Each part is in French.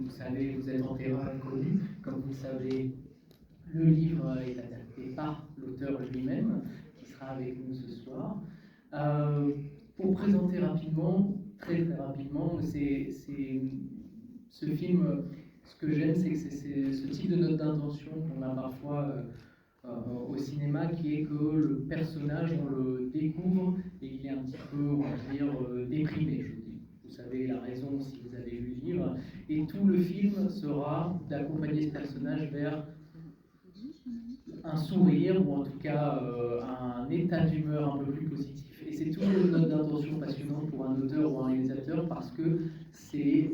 vous savez, vous êtes en terrain inconnu. Comme vous le savez, le livre est adapté par l'auteur lui-même, qui sera avec nous ce soir. Pour présenter rapidement, très rapidement, ce film, ce que j'aime, c'est que c'est ce type de note d'intention qu'on a parfois au cinéma, qui est que le personnage, on le découvre et il est un petit peu, on va dire, déprimé, je dis. Vous savez la raison si vous avez lu le livre. Et tout le film sera d'accompagner ce personnage vers un sourire, ou en tout cas un état d'humeur un peu plus positif. Et c'est toujours une note d'intention passionnante pour un auteur ou un réalisateur, parce que c'est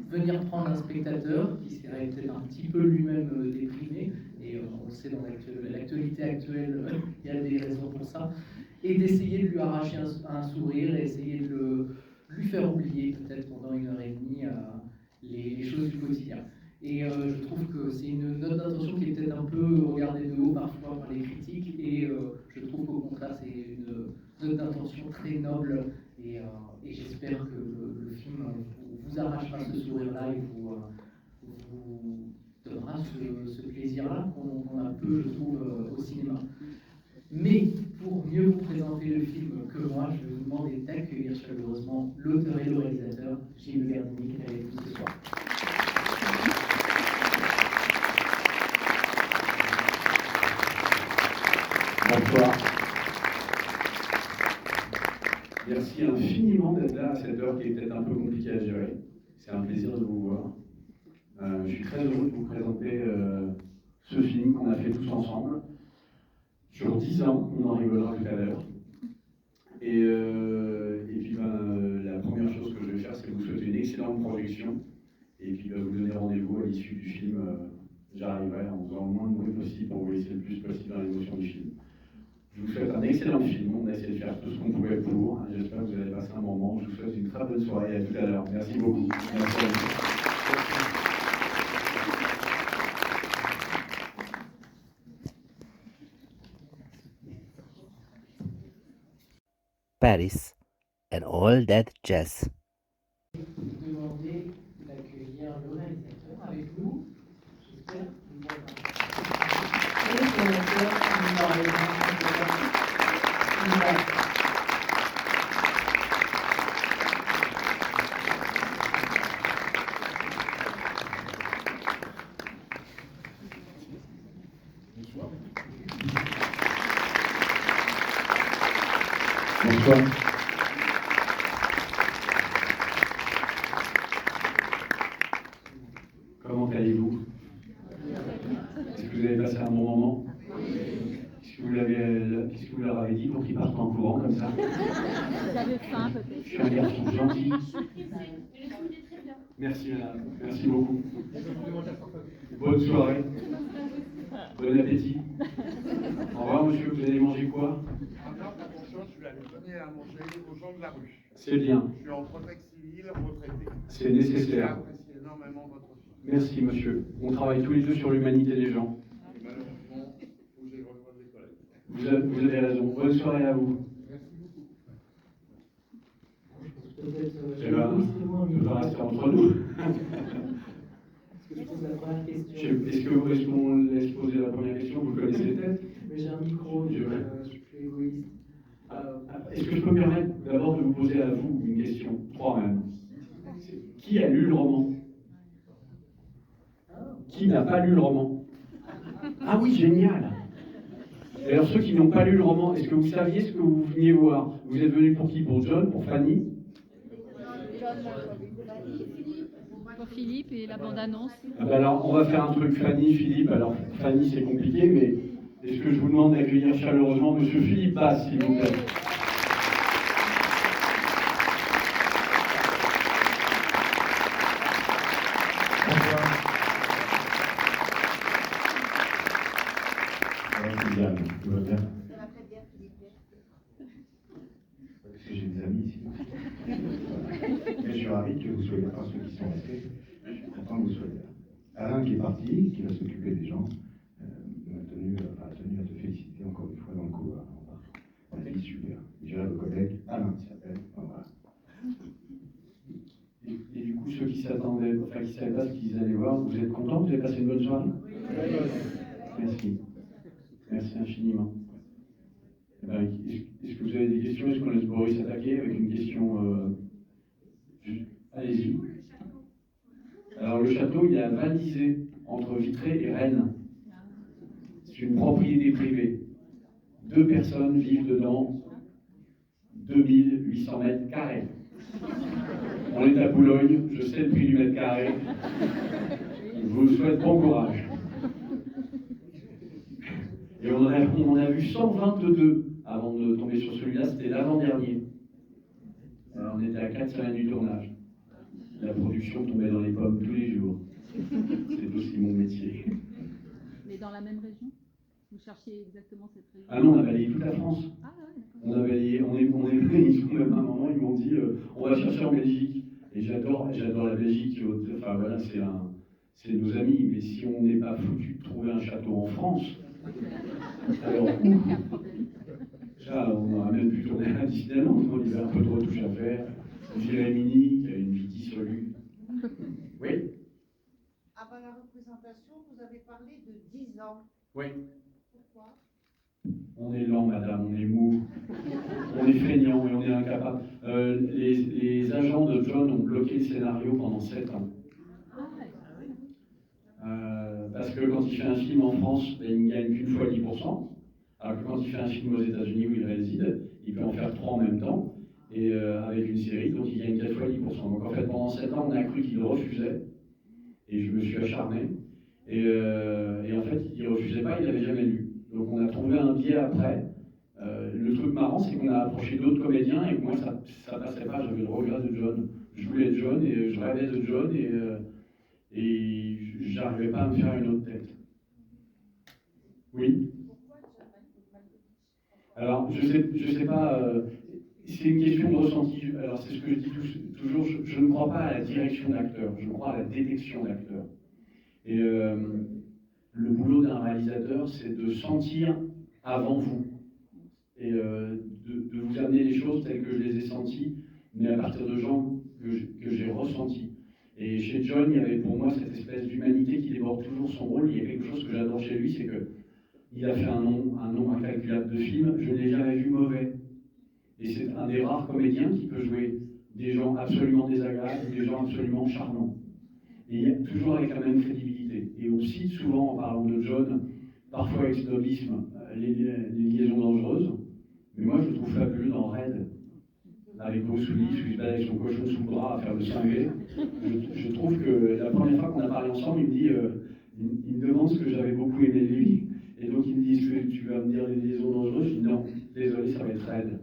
venir prendre un spectateur qui serait peut-être un petit peu lui-même déprimé, et on le sait dans l'actualité actuelle, il y a des raisons pour ça, et d'essayer de lui arracher un sourire, et essayer de lui faire oublier peut-être pendant 1 heure et demie les choses du quotidien. Et je trouve que c'est une note d'intention qui est peut-être un peu regardée de haut parfois par les critiques, et je trouve qu'au contraire c'est une note d'intention très noble, et j'espère que le film vous arrachera ce sourire-là et vous donnera ce plaisir-là qu'on a peu, je trouve, au cinéma. Mais pour mieux vous présenter le film que moi, je vais vous demander d'accueillir chaleureusement l'auteur et le réalisateur, Gilles Verdini, qui est avec nous ce soir. Bonsoir. Merci infiniment d'être là à cette heure qui est peut-être un peu compliquée à gérer. C'est un plaisir de vous voir. Je suis très heureux de vous présenter ce film qu'on a fait tous ensemble. Sur 10 ans, on en rigolera tout à l'heure. Et puis la première chose que je vais faire, c'est vous souhaiter une excellente projection. Et puis vous donner rendez-vous à l'issue du film. J'arriverai en faisant le moins de bruit possible pour vous laisser le plus possible dans l'émotion du film. Je vous souhaite un excellent film, on a essayé de faire tout ce qu'on pouvait pour. J'espère que vous allez passer un moment. Je vous souhaite une très bonne soirée, à tout à l'heure. Merci beaucoup. Merci à vous. Paris and all that jazz. Demander d'accueillir le réalisateur avec nous, j'espère. Et le réalisateur, Bonsoir. Comment allez-vous? Est-ce que vous avez passé un bon moment? Qu'est-ce que vous leur avez dit pour qu'ils partent en courant comme ça? Vous avez faim peut-être? Je suis un garçon gentil. Merci madame, merci beaucoup. Bonne soirée. Bon appétit. Au revoir monsieur, vous allez manger quoi? Je vais aller donner à manger aux gens de la rue. C'est bien. Je suis en protection civile, retraité. C'est nécessaire. J'apprécie énormément votre film. Merci monsieur. On travaille tous les deux sur l'humanité des gens. Et malheureusement, il faut que j'aille rejoindre les collègues. Vous avez raison. Bonne soirée à vous. peut-être. Eh ben, on va rester entre nous. Est-ce que je pose la première question? Est-ce qu'on laisse poser la première question? Vous connaissez peut-être? Mais j'ai un micro, je suis plus égoïste. Est-ce que je peux me permettre d'abord de vous poser à vous une question? 3 même. Qui a lu le roman? Qui n'a pas lu le roman? Ah oui, génial! Alors ceux qui n'ont pas lu le roman, est-ce que vous saviez ce que vous veniez voir? Vous êtes venu pour qui? Pour John? Pour Fanny? Pour Philippe et la bande-annonce. Ah ben alors, on va faire un truc Fanny, Philippe. Alors, Fanny, c'est compliqué, mais est-ce que je vous demande d'accueillir chaleureusement Monsieur Philippe Basse, s'il vous plaît? Bonsoir. Tout va bien? Ça va très bien, Philippe. Parce que j'ai des amis ici. Mais je suis ravi que vous soyez là, enfin ceux qui sont restés. Je suis content que vous soyez là. Alain qui est parti, qui va s'occuper des gens, a tenu à te féliciter encore une fois dans le couloir. On a dit super. Déjà le collègue Alain qui s'appelle. Voilà. Et du coup, ceux qui s'attendaient, enfin qui ne savaient pas ce qu'ils allaient voir. Vous êtes contents? Vous avez passé une bonne soirée? Merci. Merci infiniment. Est-ce que vous avez des questions? Est-ce qu'on laisse Boris attaquer avec une question Allez-y. Alors le château, il est à Val d'Isée, entre Vitré et Rennes. C'est une propriété privée. 2 personnes vivent dedans, 2800 mètres carrés. On est à Boulogne, je sais le prix du mètre carré. Je vous souhaite bon courage. Et on en a vu 122 avant de tomber sur celui-là, c'était l'avant-dernier. On était à 4 semaines du tournage. La production tombait dans les pommes tous les jours. C'est aussi mon métier. Mais dans la même région? Vous cherchiez exactement cette région? Ah non, on a balayé toute la France. Ah ouais, On a balayé, ils sont même à un moment, ils m'ont dit on va chercher en Belgique. Et j'adore la Belgique. Enfin voilà, c'est nos amis. Mais si on n'est pas foutu de trouver un château en France, alors où? Déjà, on aurait même pu tourner à Disneyland. Il y avait un peu de retouche à faire. Jérémie, qui a une vie dissolue. Oui? Avant la représentation, vous avez parlé de 10 ans. Oui. Pourquoi? On est lent, madame, on est mou, on est feignant et on est incapable. Les agents de John ont bloqué le scénario pendant 7 ans. Parce que quand il fait un film en France, ben, il ne gagne qu'une fois 10%. Alors que quand il fait un film aux États-Unis où il réside, il peut en faire 3 en même temps. Et avec une série, donc il gagne 4 fois 10%. Donc en fait, pendant 7 ans, on a cru qu'il refusait. Et je me suis acharné. Et en fait, il ne refusait pas, il n'avait jamais lu. Donc on a trouvé un biais après. Le truc marrant, c'est qu'on a approché d'autres comédiens et que moi, ça passait pas. J'avais le regret de John. Je voulais être John et je rêvais de John et j'arrivais pas à me faire une autre tête. Oui? Alors, je sais pas... c'est une question de ressenti. Alors c'est ce que je dis toujours, je ne crois pas à la direction d'acteur, je crois à la détection d'acteur. Et le boulot d'un réalisateur, c'est de sentir avant vous. Et de vous amener les choses telles que je les ai senties, mais à partir de gens que j'ai ressentis. Et chez John, il y avait pour moi cette espèce d'humanité qui déborde toujours son rôle. Il y a quelque chose que j'adore chez lui, c'est qu'il a fait un nombre incalculable de films, je ne l'ai jamais vu mauvais. Et c'est un des rares comédiens qui peut jouer des gens absolument désagréables ou des gens absolument charmants. Et toujours avec la même crédibilité. Et on cite souvent, en parlant de John, parfois avec snobisme, les liaisons dangereuses. Mais moi, je le trouve fabuleux dans Red. Avec Bruce Willis, où il se balade avec son cochon sous le bras à faire le cinglé. Je trouve que la première fois qu'on a parlé ensemble, il me demande ce que j'avais beaucoup aimé de lui. Et donc il me dit, tu vas me dire les liaisons dangereuses? Je dis non, désolé, ça va être Red.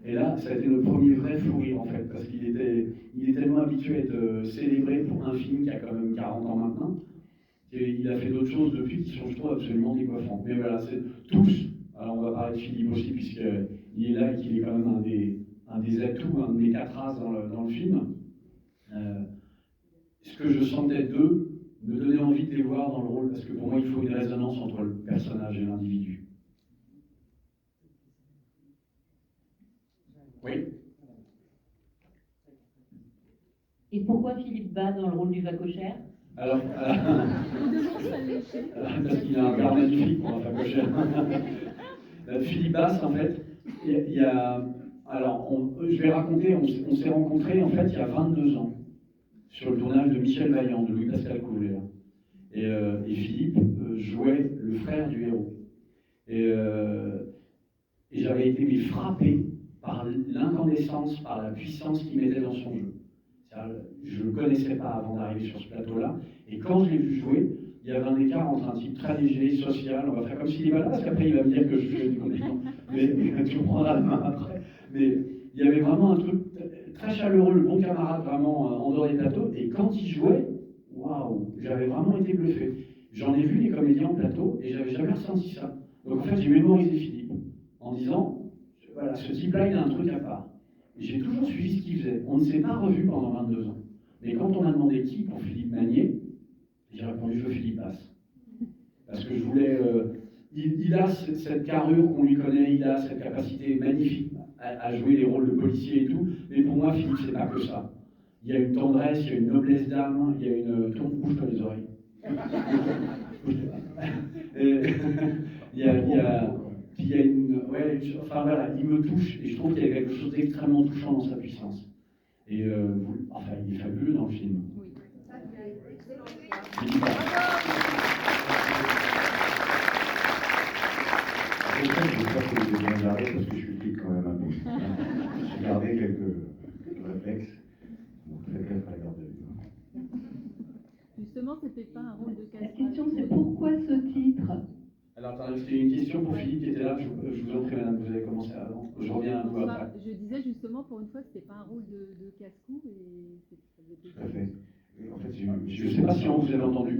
Et là, ça a été le premier vrai fou rire, en fait, parce qu'il est tellement habitué à être célébré pour un film qui a quand même 40 ans maintenant, qu'il a fait d'autres choses depuis qui sont, je trouve, absolument décoiffantes. Mais voilà, c'est tous. Alors on va parler de Philippe aussi, puisqu'il est là et qu'il est quand même un des atouts, un des 4 as dans le film. Ce que je sentais d'eux me donnait envie de les voir dans le rôle, parce que pour moi, il faut une résonance entre le personnage et l'individu. Oui. Et pourquoi Philippe Bas dans le rôle du vacochère? Alors, parce qu'il a un regard magnifique pour un vacochère. Philippe Bas, en fait, il y a... Alors, je vais raconter, on s'est rencontrés, en fait, il y a 22 ans, sur le tournage de Michel Vaillant, de Louis-Pascal Couvré. Et Philippe jouait le frère du héros. Et j'avais été frappé par l'incandescence, par la puissance qu'il mettait dans son jeu. Je ne le connaissais pas avant d'arriver sur ce plateau-là, et quand je l'ai vu jouer, il y avait un écart entre un type très léger, social, on va faire comme s'il est malade, parce qu'après il va me dire que je fais une condition, mais tu me prendras la main après. Mais il y avait vraiment un truc très chaleureux, le bon camarade vraiment en dehors des plateaux, et quand il jouait, waouh, j'avais vraiment été bluffé. J'en ai vu des comédiens en plateau, et j'avais jamais ressenti ça. Donc en fait, j'ai mémorisé Philippe, en disant, voilà, ce type-là, il a un truc à part. J'ai toujours suivi ce qu'il faisait. On ne s'est pas revus pendant 22 ans. Mais quand on m'a demandé qui pour Philippe Magnier, j'ai répondu je veux Philippe Bas. Parce que je voulais... il a cette carrure qu'on lui connaît, il a cette capacité magnifique à jouer les rôles de policier et tout. Mais pour moi, Philippe, c'est pas que ça. Il y a une tendresse, il y a une noblesse d'âme, il y a une... Bouge-toi les oreilles. Il y a une... Ouais, enfin voilà, il me touche et je trouve qu'il y a quelque chose d'extrêmement touchant dans sa puissance. Et enfin, il est fabuleux dans le film. Oui. J'espère que vous avez bien gardé parce que je suis flic quand même un peu. J'ai gardé quelques réflexes. Bon, très bien à la garde de vue. Justement, c'était pas un rôle de La casting. question c'est pourquoi ce titre? Alors, attendez, c'était une question pour Philippe qui était là. Je vous en prie, madame, vous avez commencé avant. Je reviens à vous après. Je disais justement, pour une fois, c'était pas un rôle de casse-cou et Tout à fait. Et en fait, Je ne sais pas si on vous avez entendu.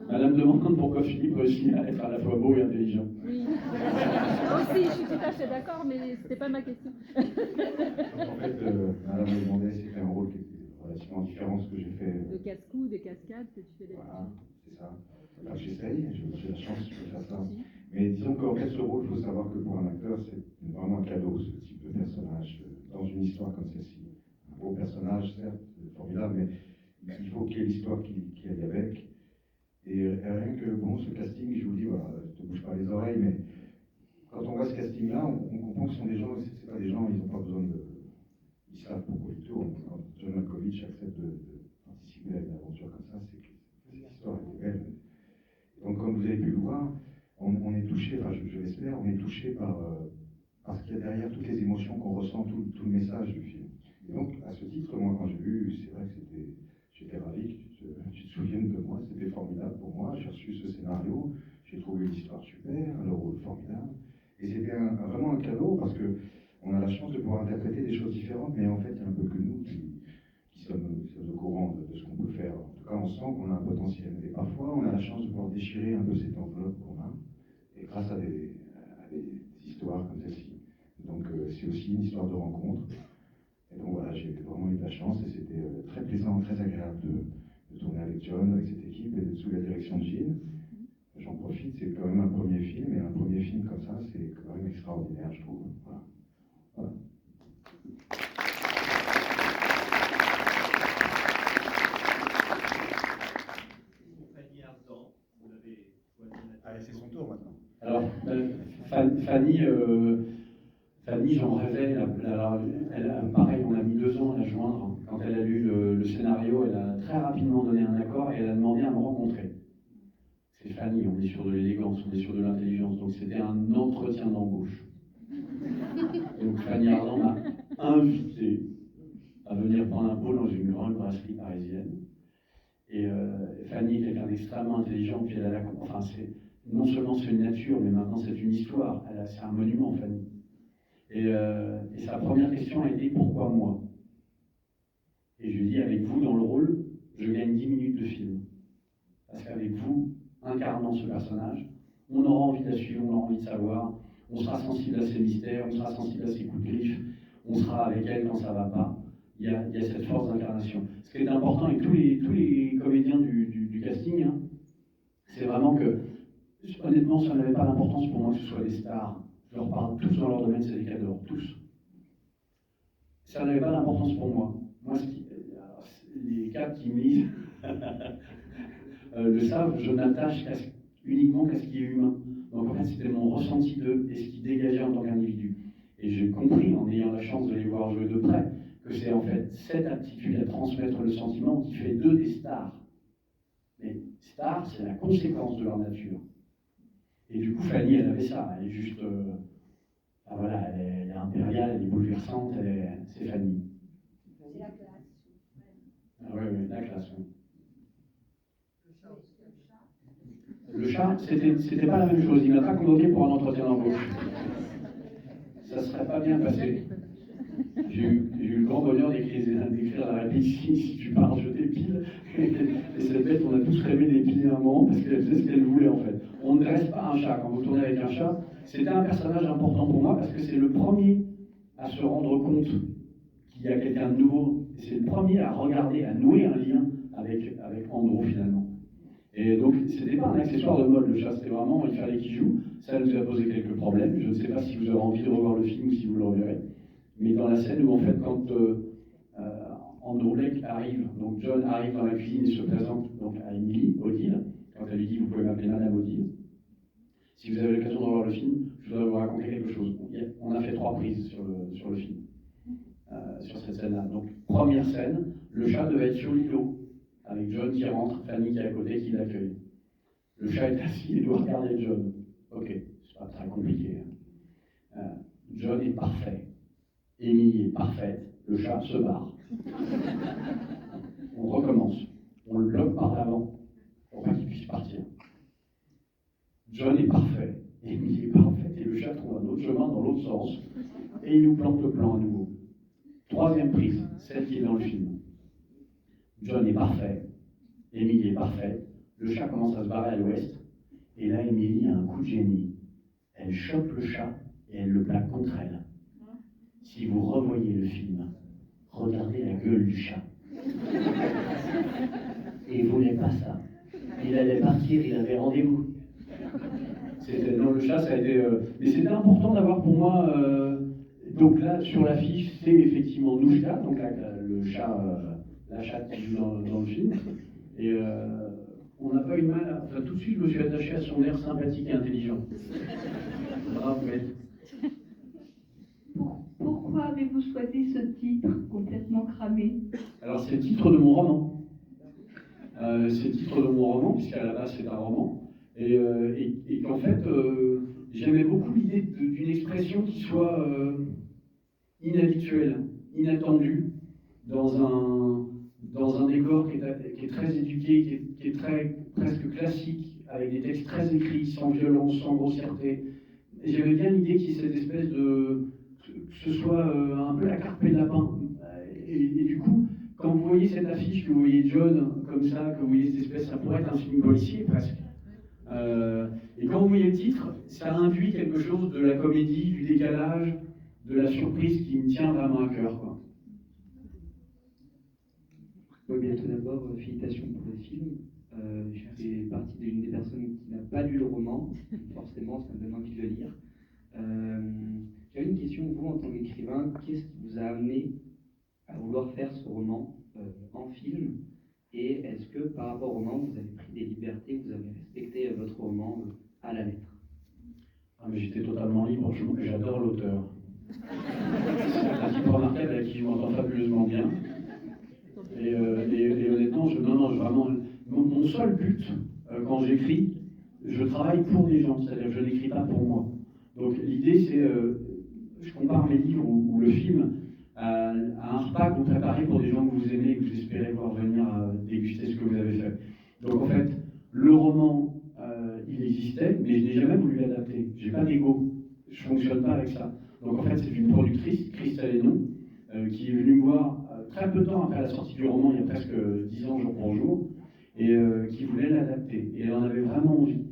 Madame demande pourquoi Philippe réussit à être à la fois beau et intelligent. Oui. Moi aussi, je suis tout à fait d'accord, mais c'était pas ma question. En fait, madame me demandait si c'était un rôle qui était relativement différent de ce que j'ai fait. De casse-cou, des cascades que tu fais des. Voilà, c'est ça. Enfin, j'essaye, j'ai la chance de faire ça. Mais disons qu'en fait, ce rôle, il faut savoir que pour un acteur, c'est vraiment un cadeau, ce type de personnage, dans une histoire comme celle-ci. Un beau personnage, certes, formidable, mais il faut qu'il y ait l'histoire qui aille avec. Et rien que, bon, ce casting, je vous dis, voilà, je ne te bouge pas les oreilles, mais quand on voit ce casting-là, on comprend que ce sont des gens, c'est pas des gens, ils n'ont pas besoin de. Ils savent pourquoi ils tournent. Quand John Malkovich accepte de participer à une aventure comme ça, c'est que cette histoire était belle. Donc, comme vous avez pu le voir, on est touché, enfin, je l'espère, on est touché par ce qu'il y a derrière toutes les émotions qu'on ressent, tout le message du film. Et donc, à ce titre, moi, quand j'ai vu, c'est vrai que j'étais ravi que tu te souviennes de moi, c'était formidable pour moi. J'ai reçu ce scénario, j'ai trouvé l'histoire super, le rôle formidable. Et c'était vraiment un cadeau parce que on a la chance de pouvoir interpréter des choses différentes, mais en fait, il y a un peu que nous qui sommes au courant de ce qu'on peut faire. En tout cas, on sent qu'on a un potentiel. Et parfois, on a la chance de pouvoir déchirer un peu cette enveloppe qu'on a, et grâce à des histoires comme celle-ci. Donc, c'est aussi une histoire de rencontre. Et donc voilà, j'ai vraiment eu de la chance et c'était très plaisant, très agréable de tourner avec John, avec cette équipe et d'être sous la direction de Gilles. J'en profite, c'est quand même un premier film, et un premier film comme ça, c'est quand même extraordinaire, je trouve. Voilà. Voilà. Allez, c'est son tour maintenant. Alors, Fanny, j'en rêvais. Pareil, on a mis 2 ans à la joindre. Quand elle a lu le scénario, elle a très rapidement donné un accord et elle a demandé à me rencontrer. C'est Fanny, on est sur de l'élégance, on est sur de l'intelligence. Donc c'était un entretien d'embauche. Donc Fanny Ardant m'a invité à venir prendre un pot dans une grande brasserie parisienne. Et Fanny est quelqu'un d'extrêmement intelligent, puis elle a non seulement c'est une nature, mais maintenant c'est une histoire. C'est un monument, Fanny. Et sa première question a été « Pourquoi moi ?» Et je lui ai dit « Avec vous dans le rôle, je gagne 10 minutes de film. Parce qu'avec vous, incarnant ce personnage, on aura envie de la suivre, on aura envie de savoir, on sera sensible à ses mystères, on sera sensible à ses coups de griffe, on sera avec elle quand ça ne va pas. Il y a cette force d'incarnation. Ce qui est important avec tous les comédiens du casting, hein, c'est vraiment que, honnêtement, ça n'avait pas d'importance pour moi que ce soit des stars. Je leur parle tous dans leur domaine, c'est des cadors, tous. Ça n'avait pas d'importance pour moi. Moi, les cadres qui me lisent le savent, je n'attache uniquement qu'à ce qui est humain. Donc en fait, c'était mon ressenti d'eux et ce qu'ils dégageaient en tant qu'individu. Et j'ai compris, en ayant la chance de les voir jouer de près, que c'est en fait cette aptitude à transmettre le sentiment qui fait d'eux des stars. Mais stars, c'est la conséquence de leur nature. Et du coup, Fanny, elle avait ça. Elle est juste... voilà, elle est impériale, elle est bouleversante, c'est Fanny. C'est la classe. Ah oui, la classe, oui. Le chat, c'était pas la même chose. Il m'a pas convoqué pour un entretien d'embauche. Ça serait pas bien passé. J'ai eu le grand bonheur d'écrire la réplique si tu parles, je t'épile. Et cette bête, on a tous rêvé d'épiler un moment parce qu'elle faisait ce qu'elle voulait en fait. On ne dresse pas un chat. Quand vous tournez avec un chat, c'était un personnage important pour moi parce que c'est le premier à se rendre compte qu'il y a quelqu'un de nouveau. C'est le premier à regarder, à nouer un lien avec Andrew finalement. Et donc, c'était pas un accessoire de mode, le chat, c'était vraiment, il fallait qu'il joue. Ça nous a posé quelques problèmes. Je ne sais pas si vous aurez envie de revoir le film ou si vous le reverrez. Mais dans la scène où, en fait, quand Andrew Blake arrive, donc John arrive dans la cuisine et se présente donc à Emily, Odile, quand elle lui dit « Vous pouvez m'appeler Madame Odile ». Si vous avez l'occasion de revoir le film, je voudrais vous raconter quelque chose. On a fait 3 prises sur le film, sur cette scène-là. Donc, première scène, le chat devait être sur l'îlot, avec John qui rentre, Fanny qui est à côté, qui l'accueille. Le chat est assis et doit regarder John. Ok, c'est pas très compliqué. John est parfait. Emily est parfaite. Le chat se barre. On recommence. On le bloque par l'avant pour pas qu'il puisse partir. John est parfait. Emily est parfaite. Et le chat trouve un autre chemin dans l'autre sens. Et il nous plante le plan à nouveau. 3e prise, celle qui est dans le film. John est parfait. Emily est parfaite. Le chat commence à se barrer à l'ouest. Et là, Emily a un coup de génie. Elle chope le chat et elle le plaque contre elle. Si vous revoyez le film, regardez la gueule du chat. Et il voulait pas ça. Il allait partir, il avait rendez-vous. Non, le chat, ça a été... Mais c'était important d'avoir pour moi... donc là, sur l'affiche, c'est effectivement Nouchka, donc le chat, la chatte qui joue dans le film. Et on n'a pas eu de mal à... Enfin, tout de suite, je me suis attaché à son air sympathique et intelligent. Bravo, Beth. Pourquoi avez-vous choisi ce titre complètement cramé? Alors, c'est le titre de mon roman. C'est le titre de mon roman, puisqu'à la base, c'est un roman. Et qu'en fait, j'aimais beaucoup l'idée d'une expression qui soit inhabituelle, inattendue, dans un décor qui est très éduqué, qui est très, presque classique, avec des textes très écrits, sans violence, sans grossièreté. Et j'aimais bien l'idée qu'il y ait cette espèce de... que ce soit un peu la carpe de lapin. Et du coup, quand vous voyez cette affiche, que vous voyez John comme ça, que vous voyez cette espèce, ça pourrait être un film policier presque. Et quand vous voyez le titre, ça induit quelque chose de la comédie, du décalage, de la surprise qui me tient vraiment à cœur, quoi. Oui, bien tout d'abord, félicitations pour le film. Je fais partie d'une des personnes qui n'a pas lu le roman, forcément, ça me donne envie de le lire. J'avais une question, vous, en tant qu'écrivain, qu'est-ce qui vous a amené à vouloir faire ce roman en film? Et est-ce que, par rapport au roman, vous avez pris des libertés, vous avez respecté votre roman à la lettre? Ah, mais j'étais totalement libre, j'adore l'auteur. C'est un type remarquable avec qui je m'entends fabuleusement bien. Et honnêtement, vraiment, mon seul but, quand j'écris, je travaille pour des gens, c'est-à-dire que je n'écris pas pour moi. Donc l'idée, c'est, je compare mes livres ou le film à un repas que vous préparez pour des gens que vous aimez et que vous espérez voir venir déguster ce que vous avez fait. Donc en fait, le roman, il existait, mais je n'ai jamais voulu l'adapter. J'ai pas d'ego, je fonctionne pas avec ça. Donc en fait, c'est une productrice, Christelle Hénon, qui est venue me voir très peu de temps après la sortie du roman, il y a presque 10 ans jour pour jour, et qui voulait l'adapter. Et elle en avait vraiment envie.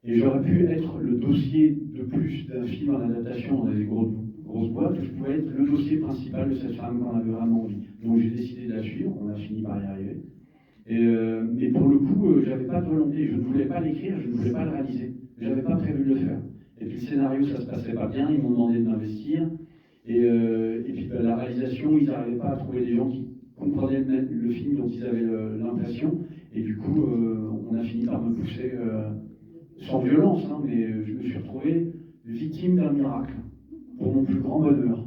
Et j'aurais pu être le dossier de plus d'un film en adaptation dans des grosses boîtes, je pouvais être le dossier principal de cette femme qu'on avait vraiment envie. Donc j'ai décidé de la suivre, on a fini par y arriver. Mais pour le coup, j'avais pas de volonté, je ne voulais pas l'écrire, je ne voulais pas le réaliser. J'avais pas prévu de le faire. Et puis le scénario, ça se passait pas bien, ils m'ont demandé de m'investir. Et puis la réalisation, ils n'arrivaient pas à trouver des gens qui comprenaient le film dont ils avaient l'impression. Et du coup, on a fini par me pousser, sans violence, hein, mais je me suis retrouvé victime d'un miracle, pour mon plus grand bonheur.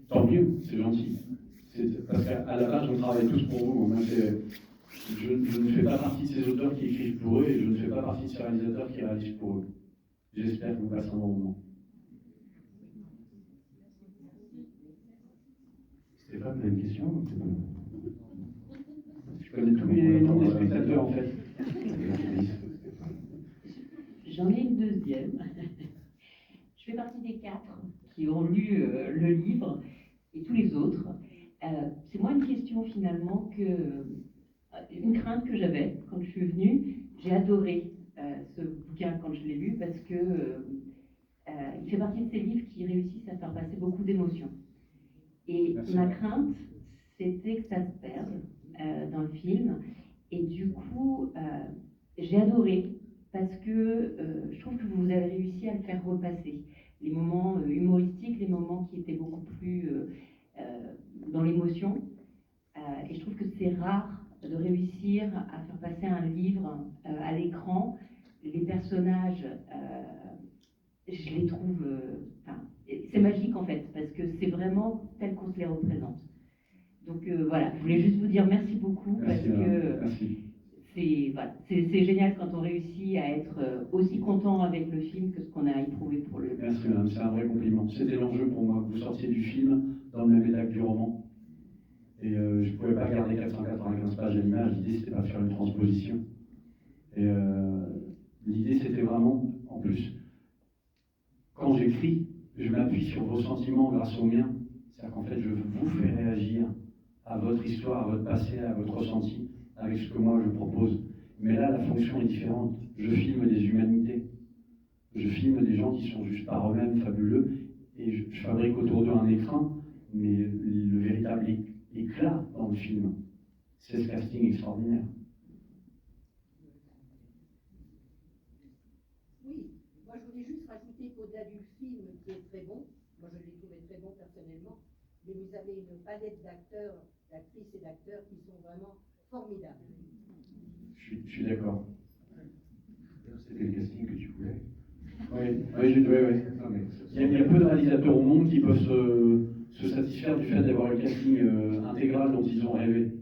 Tant mieux, c'est gentil. Parce qu'à la base, on travaille tous pour vous. Moi, je ne fais pas partie de ces auteurs qui écrivent pour eux et je ne fais pas partie de ces réalisateurs qui réalisent pour eux. J'espère que vous passez un bon moment. Stéphane, vous avez une question? Je connais tous les noms des spectateurs en fait. J'en ai une deuxième. Je fais partie des 4 qui ont lu le livre et tous les autres. C'est moi une question finalement une crainte que j'avais quand je suis venue. J'ai adoré ce bouquin quand je l'ai lu parce que il fait partie de ces livres qui réussissent à faire passer beaucoup d'émotions. Et merci. Ma crainte, c'était que ça se perde dans le film. Et du coup, j'ai adoré parce que je trouve que vous avez réussi à le faire repasser. les moments humoristiques, les moments qui étaient beaucoup plus dans l'émotion. Et je trouve que c'est rare de réussir à faire passer un livre à l'écran. Les personnages, je les trouve... c'est magique en fait, parce que c'est vraiment tel qu'on se les représente. Donc voilà, je voulais juste vous dire merci beaucoup, Merci, parce que merci. c'est génial quand on réussit à être aussi content avec le film que ce qu'on a éprouvé pour le... Merci madame, c'est un vrai compliment. C'était l'enjeu pour moi, que vous sortiez du film dans le même état que du roman. Et je ne pouvais pas garder 495 pages à l'image, l'idée c'était pas de faire une transposition. Et l'idée c'était vraiment, en plus, quand j'écris, je m'appuie sur vos sentiments grâce aux miens. C'est-à-dire qu'en fait je vous fais réagir à votre histoire, à votre passé, à votre ressenti, avec ce que moi je propose. Mais là la fonction est différente. Je filme des humanités. Je filme des gens qui sont juste par eux-mêmes fabuleux et je fabrique autour d'eux un écrin, mais le véritable éclat dans le film, c'est ce casting extraordinaire. Oui, moi je voulais juste rajouter qu'au-delà du film qui est très bon, moi je l'ai trouvé très bon personnellement, mais vous avez une palette d'acteurs, d'actrices et d'acteurs qui sont vraiment formidables. Je suis d'accord. C'était le casting que tu voulais. Oui. Il y a peu de réalisateurs au monde qui peuvent se satisfaire du fait d'avoir le casting intégral dont ils ont rêvé.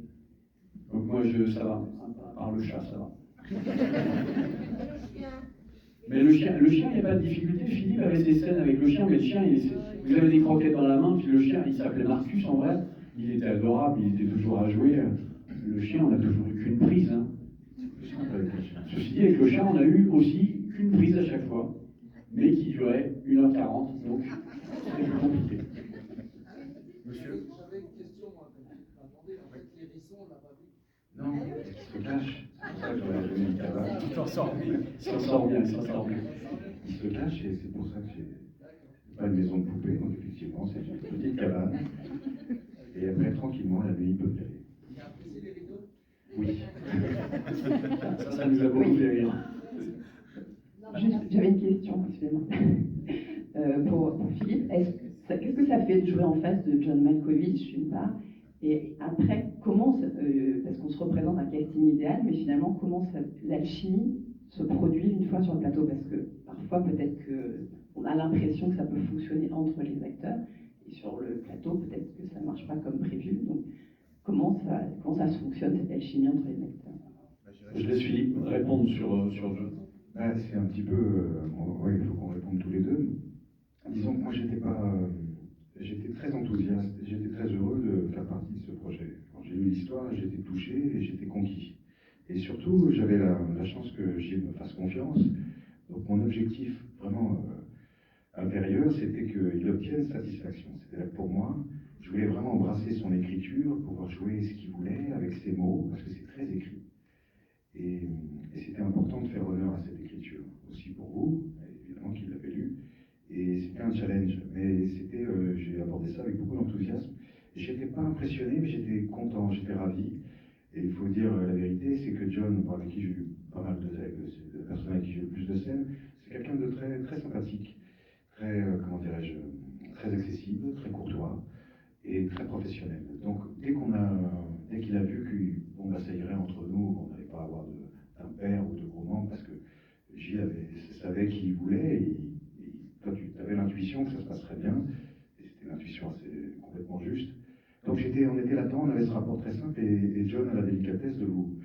Donc moi, ça va. À part le chat, ça va. Mais le chien, il n'y a pas de difficulté. Philippe avait des scènes avec le chien, mais le chien, vous avez des croquettes dans la main, puis le chien, il s'appelait Marcus en vrai. Il était adorable, il était toujours à jouer. Le chien, on n'a toujours eu qu'une prise. Hein. Ceci dit, avec le chien, on a eu aussi qu'une prise à chaque fois, mais qui durait 1h40, donc c'était plus compliqué. Monsieur, j'avais une question, moi, attendez, en fait, l'hérisson, on l'a pas vu. Non, il se cache. C'est pour ça que j'aurais donné une cabane. Il s'en sort bien, il s'en sort bien. Il se cache et c'est pour ça que j'ai pas une maison de poupée, donc effectivement, c'est une petite cabane. Et après, tranquillement, la nuit, il peut y aller. Il a apprécié les rideaux? Oui. Ça nous a beaucoup fait rire. J'avais une question, excusez-moi. Pour Philippe, qu'est-ce que ça fait de jouer en face de John Malkovich, d'une part, et après, comment, parce qu'on se représente un casting idéal, mais finalement, comment l'alchimie se produit une fois sur le plateau? Parce que parfois, peut-être qu'on a l'impression que ça peut fonctionner entre les acteurs, et sur le plateau, peut-être que ça ne marche pas comme prévu. Donc, comment ça se fonctionne, cette alchimie entre les acteurs? Je laisse Philippe répondre sur John. C'est un petit peu... oui, il faut qu'on réponde tous les deux. Disons que moi, j'étais très enthousiaste, j'étais très heureux de faire partie de ce projet. Quand j'ai lu l'histoire, j'étais touché et j'étais conquis. Et surtout, j'avais la chance que Gilles me fasse confiance. Donc mon objectif vraiment intérieur, c'était qu'il obtienne satisfaction. C'est-à-dire que pour moi, je voulais vraiment embrasser son écriture, pouvoir jouer ce qu'il voulait avec ses mots, parce que c'est très écrit. Et c'était important de faire honneur à cette écriture, aussi pour vous, évidemment qu'il l'avait lu. Et c'était un challenge, mais j'ai abordé ça avec beaucoup d'enthousiasme. J'étais pas impressionné, mais j'étais content, j'étais ravi. Et il faut dire la vérité, c'est que John, avec qui j'ai eu pas mal de personnes avec qui j'ai eu le plus de scènes, c'est quelqu'un de très, très sympathique, très, comment dirais-je, très accessible, très courtois et très professionnel. Donc dès qu'il a vu que ça irait entre nous, on n'allait pas avoir d'impair ou de gros manques, parce que Gilles savait qui il voulait, et toi tu avais l'intuition que ça se passerait bien, et c'était l'intuition assez complètement juste. Donc on était là-dedans, on avait ce rapport très simple, et John a la délicatesse de vous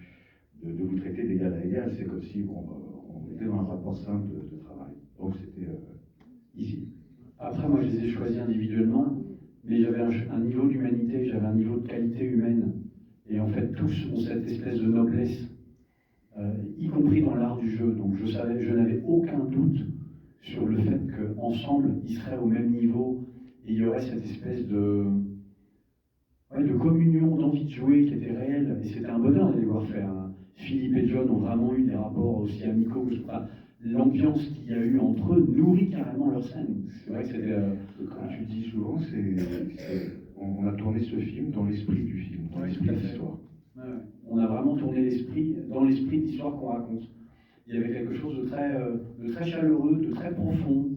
traiter d'égal à égal. C'est comme si on était dans un rapport simple de travail. Donc c'était easy. Après, moi, je les ai choisis individuellement, mais j'avais un niveau d'humanité, j'avais un niveau de qualité humaine. Et en fait, tous ont cette espèce de noblesse, y compris dans l'art du jeu. Donc je n'avais aucun doute sur le fait qu'ensemble, ils seraient au même niveau, et il y aurait cette espèce de communion, d'envie de jouer qui était réelle. Et c'était un bonheur de les voir faire. Philippe et John ont vraiment eu des rapports aussi amicaux. L'ambiance qu'il y a eu entre eux nourrit carrément leur scène. C'est vrai que c'était... Comme tu dis souvent, on a tourné ce film dans l'esprit du film, dans l'esprit de l'histoire. Ouais. On a vraiment tourné dans l'esprit de l'histoire qu'on raconte. Il y avait quelque chose de très chaleureux, de très profond,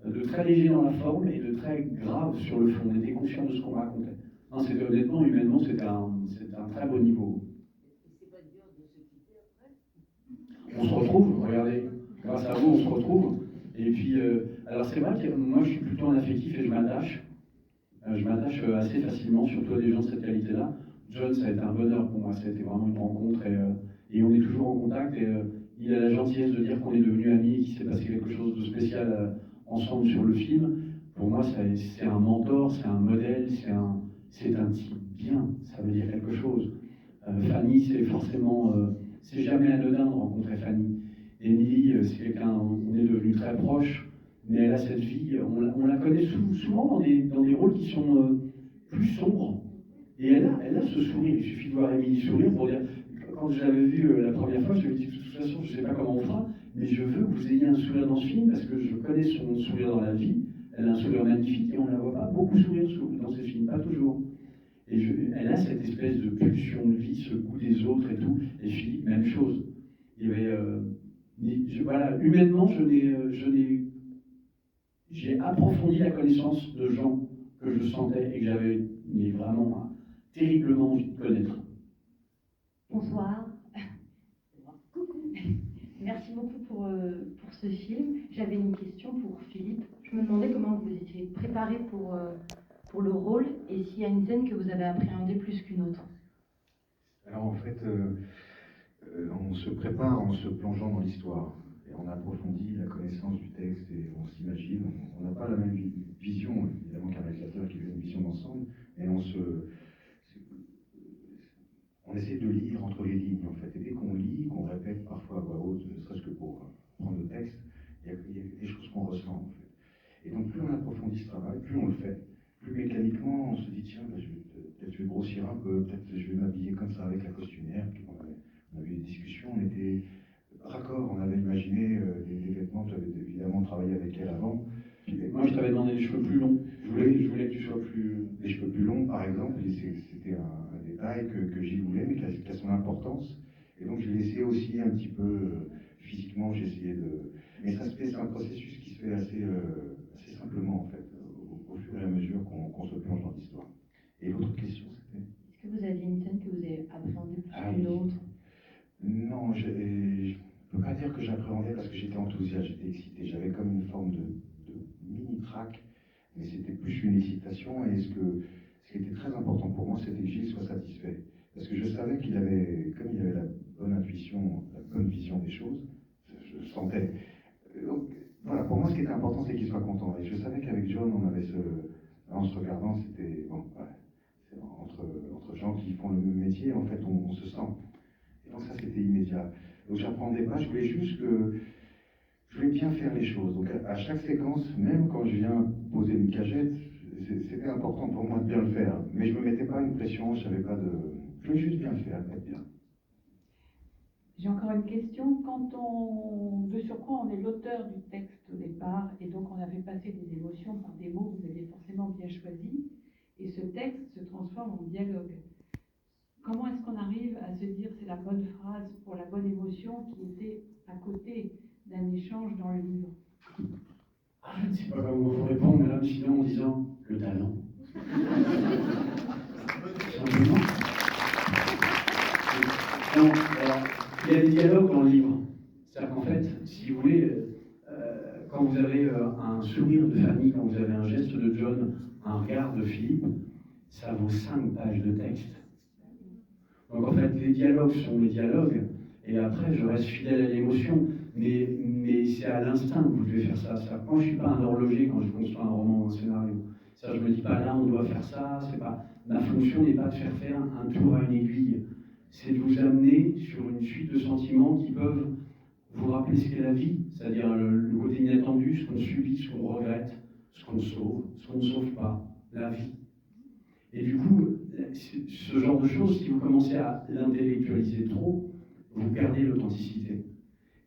de très léger dans la forme et de très grave sur le fond. On était conscient de ce qu'on racontait. Non, c'était honnêtement, humainement, c'était un très beau niveau. On se retrouve, regardez, grâce à vous, on se retrouve. Et puis, alors c'est vrai que moi, je suis plutôt un affectif et je m'attache. Je m'attache assez facilement, surtout à des gens de cette qualité-là. John, ça a été un bonheur pour moi, ça a été vraiment une rencontre et on est toujours en contact. Et il a la gentillesse de dire qu'on est devenus amis et qu'il s'est passé quelque chose de spécial ensemble sur le film. Pour moi, c'est un mentor, c'est un modèle, c'est un type bien, ça veut dire quelque chose. Fanny, c'est forcément, c'est jamais anodin de rencontrer Fanny. Émilie, c'est quelqu'un, on est devenus très proches, mais elle a cette vie, on la connaît souvent dans des rôles qui sont plus sombres. Et elle a ce sourire, il suffit de voir Émilie sourire pour dire, quand je l'avais vue la première fois, je lui ai dit, de toute façon, je ne sais pas comment on fera, mais je veux que vous ayez un sourire dans ce film, parce que je connais son sourire dans la vie, elle a un sourire magnifique, et on ne la voit pas beaucoup sourire dans ses films, pas toujours. Et elle a cette espèce de pulsion de vie, ce goût des autres et tout, et Philippe, même chose. Il y avait... voilà, humainement, j'ai approfondi la connaissance de gens que je sentais et que j'avais vraiment terriblement envie de connaître. Bonsoir. Coucou. Merci beaucoup pour ce film. J'avais une question pour Philippe. Je me demandais comment vous étiez préparé pour le rôle et s'il y a une scène que vous avez appréhendée plus qu'une autre. Alors en fait, on se prépare en se plongeant dans l'histoire. Et on approfondit la connaissance du texte et on s'imagine. On n'a pas la même vision, évidemment qu'un réalisateur qui a une vision d'ensemble, mais on essaie de lire entre les lignes en fait. Et dès qu'on lit, qu'on répète parfois à voix haute, ne serait-ce que pour prendre le texte, il y a des choses qu'on ressent en fait. Et donc plus on approfondit ce travail, plus on le fait, plus mécaniquement on se dit tiens, peut-être je vais grossir un peu, peut-être je vais m'habiller comme ça avec la costumière. Puis on avait des discussions, on était raccord, on avait imaginé des vêtements, tu avais évidemment travaillé avec elle avant. Moi je t'avais demandé des cheveux plus longs, je voulais que tu sois plus... Des cheveux plus longs par exemple, c'était un détail que j'y voulais, mais qui a son importance. Et donc je l'ai essayé aussi un petit peu physiquement, j'ai essayé de... Mais ça se fait, c'est un processus qui se fait assez simplement en fait, au fur et à mesure qu'on se plonge dans l'histoire. Et votre question c'était? Est-ce que vous aviez une scène que vous avez appréhendée plus qu'une autre? Non, je ne peux pas dire que j'appréhendais parce que j'étais enthousiaste, j'étais excité. J'avais comme une forme de mini-trac, mais c'était plus une excitation. Et ce qui était très important pour moi, c'était que Gilles soit satisfait. Parce que je savais qu'il avait, comme il avait la bonne intuition, la bonne vision des choses, je le sentais. Donc, voilà, pour moi, ce qui était important, c'est qu'il soit content. Et je savais qu'avec John, on avait en se regardant, c'était bon, ouais, entre gens qui font le même métier, en fait, on se sent. Et donc ça, c'était immédiat. Donc j'apprenais pas, je voulais juste que je voulais bien faire les choses. Donc à chaque séquence, même quand je viens poser une cagette, c'était important pour moi de bien le faire. Mais je me mettais pas une pression, je savais pas de... Je voulais juste bien le faire, être bien. J'ai encore une question. De surcroît, on est l'auteur du texte au départ, et donc on avait passé des émotions par des mots que vous avez forcément bien choisis, et ce texte se transforme en dialogue. Comment est-ce qu'on arrive à se dire c'est la bonne phrase pour la bonne émotion qui était à côté d'un échange dans le livre? Je ne sais pas comment vous répondre, madame, sinon en disant le talent. Simplement. Non, alors, il y a des dialogues dans le livre. C'est-à-dire qu'en fait, si vous voulez, quand vous avez un sourire de Fanny, quand vous avez un geste de John, un regard de Philippe, ça vaut 5 pages de texte. Donc en fait, les dialogues sont les dialogues, et après, je reste fidèle à l'émotion, mais c'est à l'instinct que vous devez faire ça. Quand je ne suis pas un horloger, quand je construis un roman ou un scénario, ça, je ne me dis pas là, on doit faire ça, c'est pas... Ma fonction n'est pas de faire un tour à une aiguille, c'est de vous amener sur une suite de sentiments qui peuvent vous rappeler ce qu'est la vie, c'est-à-dire le côté inattendu, ce qu'on subit, ce qu'on regrette, ce qu'on sauve, ce qu'on ne sauve pas, la vie. Et du coup, ce genre de choses, si vous commencez à l'intellectualiser trop, vous perdez l'authenticité.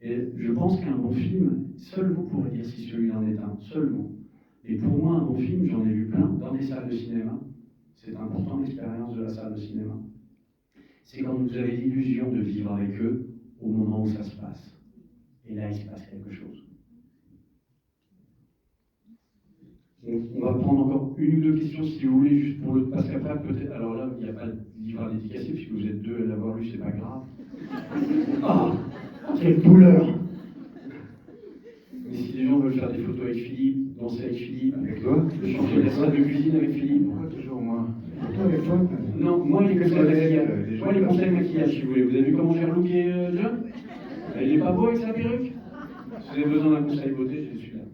Et je pense qu'un bon film, seul vous pourrez dire si celui-là en est un, seul vous. Et pour moi, un bon film, j'en ai vu plein dans des salles de cinéma. C'est important l'expérience de la salle de cinéma. C'est quand vous avez l'illusion de vivre avec eux au moment où ça se passe. Et là, il se passe quelque chose. On va prendre encore une ou deux questions si vous voulez, juste pour le. Parce qu'après, peut-être. Alors là, il n'y a pas de livre à dédicacer, puisque vous êtes deux à l'avoir lu, c'est pas grave. Ah, quelle douleur! Mais si les gens veulent faire des photos avec Philippe, danser avec Philippe, Avec toi? changer la salle de cuisine avec Philippe. Pourquoi toujours moi? Toi avec toi? Non, moi les conseils maquillage. les gens Moi les conseils maquillage, si vous voulez. Vous avez vu comment j'ai relooké John? Il est pas beau avec sa perruque? Si vous avez besoin d'un conseil beauté, je suis là.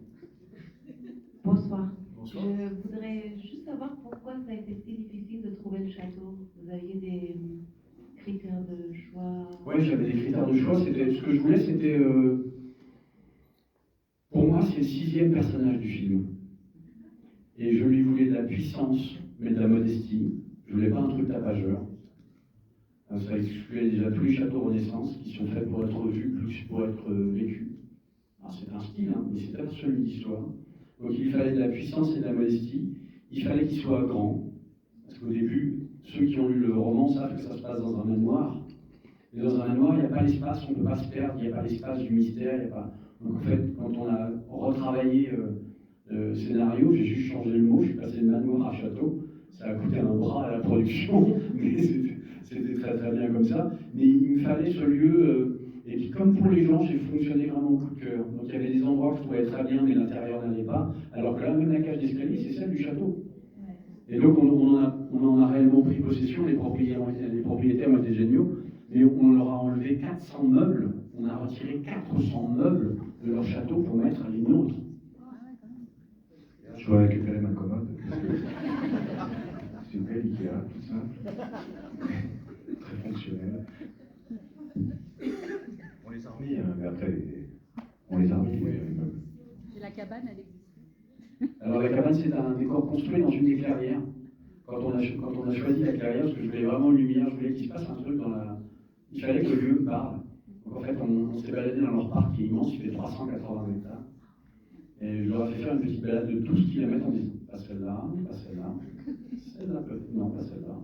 Bonsoir. Bonsoir. Je voudrais juste savoir pourquoi ça a été si difficile de trouver le château. Vous aviez des critères de choix? Oui, j'avais des critères de choix. C'était, ce que je voulais, c'était... pour moi, c'est le 6e personnage du film. Et je lui voulais de la puissance, mais de la modestie. Je voulais pas un truc tapageur. Ça excluait déjà tous les châteaux Renaissance qui sont faits pour être vus, plus pour être vécus. Alors c'est un style, hein, mais c'est pas celui d'histoire. Donc il fallait de la puissance et de la modestie. Il fallait qu'il soit grand. Parce qu'au début, ceux qui ont lu le roman savent que ça se passe dans un manoir. Et dans un manoir, il n'y a pas l'espace, on ne peut pas se perdre, il n'y a pas l'espace du mystère. Il y a pas... Donc en fait, quand on a retravaillé le scénario, j'ai juste changé le mot, je suis passé de manoir à château. Ça a coûté un bras à la production, mais c'était très très bien comme ça. Mais il me fallait ce lieu, et puis comme pour les gens, j'ai fonctionné vraiment au coup de cœur. Donc il y avait des endroits que je trouvais très bien, mais l'intérieur n'allait pas. Alors que là, même la cage d'escalier, c'est celle du château. Et donc on en a réellement pris possession, les propriétaires ont été géniaux, mais on leur a enlevé 400 meubles, on a retiré 400 meubles de leur château pour mettre les nôtres. Je dois récupérer ma commode. C'est une belle Ikea, tout simple. Très fonctionnel. On les a remis, hein, mais après, on les a remis. Et la cabane, elle existe? Alors la cabane, c'est un décor construit dans une des clairières. Quand on a choisi la clairière, parce que je voulais vraiment lumière, je voulais qu'il se passe un truc dans la... Il fallait que le lieu me parle. Donc en fait, on s'est baladé dans leur parc qui est immense, il fait 380 hectares. Et je leur ai fait faire une petite balade de 12 km en disant pas celle-là, pas celle-là, celle-là peut-être, non, pas celle-là.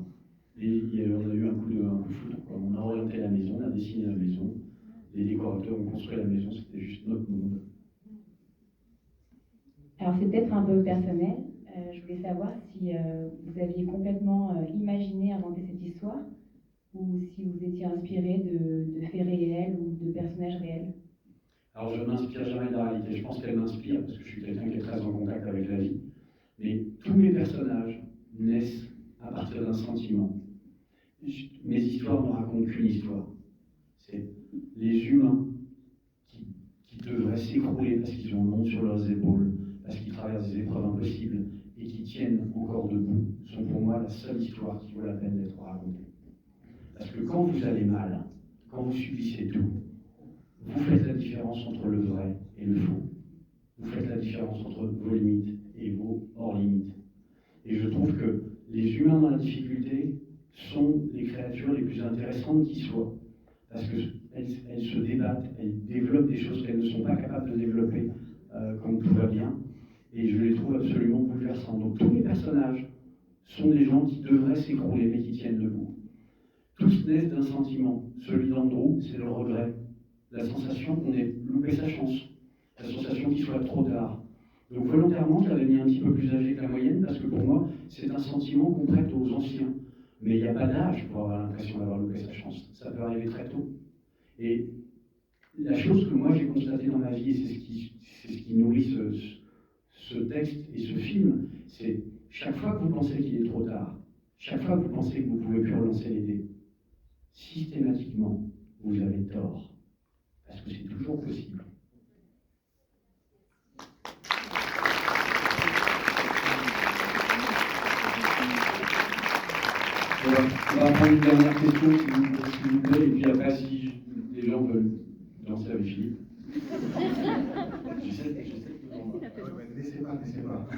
Et on a eu un coup de foudre. On a orienté la maison, on a dessiné la maison. Les décorateurs ont construit la maison, c'était juste notre monde. Alors c'est peut-être un peu personnel. Je voulais savoir si vous aviez complètement imaginé inventer cette histoire ou si vous étiez inspiré de faits réels ou de personnages réels. Alors je ne m'inspire jamais de la réalité, je pense qu'elle m'inspire parce que je suis quelqu'un qui est très en contact avec la vie. Mais tous mes personnages naissent à partir d'un sentiment. Mes histoires ne racontent qu'une histoire. C'est les humains qui devraient s'écrouler parce qu'ils ont le monde sur leurs épaules, parce qu'ils traversent des épreuves impossibles et qui tiennent encore debout, sont pour moi la seule histoire qui vaut la peine d'être racontée. Parce que quand vous allez mal, quand vous subissez tout, vous faites la différence entre le vrai et le faux. Vous faites la différence entre vos limites et vos hors-limites. Et je trouve que les humains dans la difficulté sont les créatures les plus intéressantes qui soient. Parce qu'elles se débattent, elles développent des choses qu'elles ne sont pas capables de développer quand tout va bien. Et je les trouve absolument bouleversants. Donc tous les personnages sont des gens qui devraient s'écrouler mais qui tiennent debout. Tous naissent d'un sentiment. Celui d'Andrew, c'est le regret. La sensation qu'on ait loupé sa chance. La sensation qu'il soit trop tard. Donc volontairement, je l'avais mis un petit peu plus âgé que la moyenne parce que pour moi, c'est un sentiment qu'on prête aux anciens. Mais il n'y a pas d'âge pour avoir l'impression d'avoir loupé sa chance. Ça peut arriver très tôt. Et la chose que moi j'ai constatée dans ma vie, et c'est ce qui nourrit ce texte et ce film, c'est chaque fois que vous pensez qu'il est trop tard, chaque fois que vous pensez que vous ne pouvez plus relancer les dés, systématiquement, vous avez tort. Parce que c'est toujours possible. On va prendre une dernière question, s'il vous plaît, et puis après, si les gens veulent danser avec Philippe. Je sais que vous en... Laissez pas.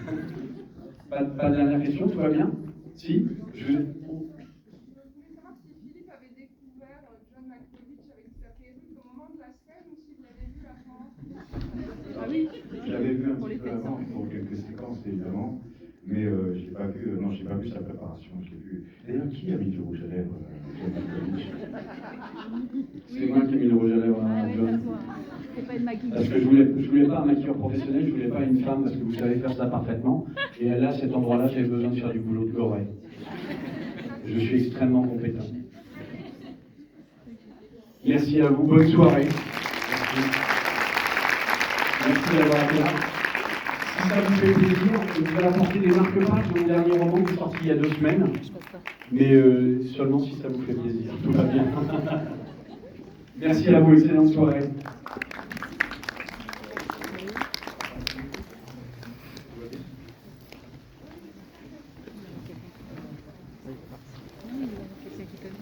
Pas de dernière question, tout va bien? Si Je voulais savoir si Philippe avait découvert John Malkovich avec sa perruque au moment de la scène ou s'il l'avait vu avant. Ah oui, je l'avais vu un petit peu avant pour quelques séquences évidemment, mais je l'ai pas vu. Non, j'ai pas vu sa préparation. Je l'ai vu. D'ailleurs, qui a mis du rouge à lèvres John Malkovich? C'est moi qui ai mis le rouge à lèvres à John. C'est pas une maquilleuse. Parce que je voulais pas un maquilleur professionnel, je voulais pas une femme, parce que vous savez faire ça parfaitement. Et là, à cet endroit-là, j'avais besoin de faire du boulot de gorée. Je suis extrêmement compétent. Merci à vous, bonne soirée. Merci d'avoir été là. Si ça vous fait plaisir, je vais apporter des marque-pages de mon dernier roman qui est sorti il y a 2 semaines. Mais seulement si ça vous fait plaisir. Tout va bien. Merci à vous, excellente soirée. Non, il y a quelqu'un qui connaît.